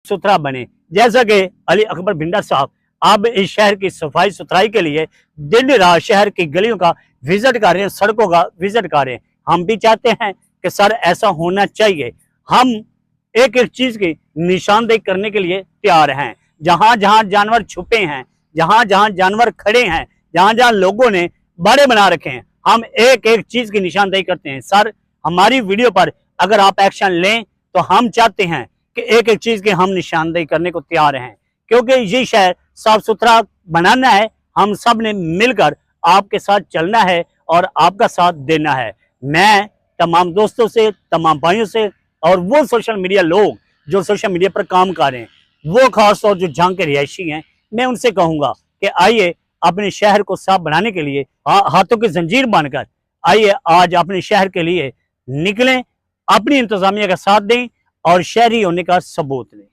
सुथरा बने। जैसा कि अली अकबर भिंडर साहब अब इस शहर की सफाई सुथराई के लिए दिन रात शहर की गलियों का विजिट कर रहे हैं, सड़कों का विजिट कर रहे हैं। हम भी चाहते हैं कि सर ऐसा होना चाहिए। हम एक एक चीज की निशानदेही करने के लिए तैयार हैं। जहां जहां जानवर छुपे हैं, जहां जहां जानवर खड़े हैं, जहां जहां लोगों ने बाड़े बना रखे हैं, हम एक एक चीज की निशानदेही करते हैं। सर हमारी वीडियो पर अगर आप एक्शन लें तो हम चाहते हैं कि एक एक चीज की हम निशानदेही करने को तैयार हैं, क्योंकि ये शहर साफ सुथरा बनाना है। हम सब ने मिलकर आपके साथ चलना है और आपका साथ देना है। मैं तमाम दोस्तों से, तमाम भाइयों से और वो सोशल मीडिया लोग जो सोशल मीडिया पर काम कर रहे हैं, वो खासतौर जो जहां के रिहायशी हैं, मैं उनसे कहूंगा कि आइए अपने शहर को साफ बनाने के लिए हाथों की जंजीर बांधकर आइए आज अपने शहर के लिए निकलें, अपनी इंतजामिया का साथ दें और शहरी होने का सबूत दें।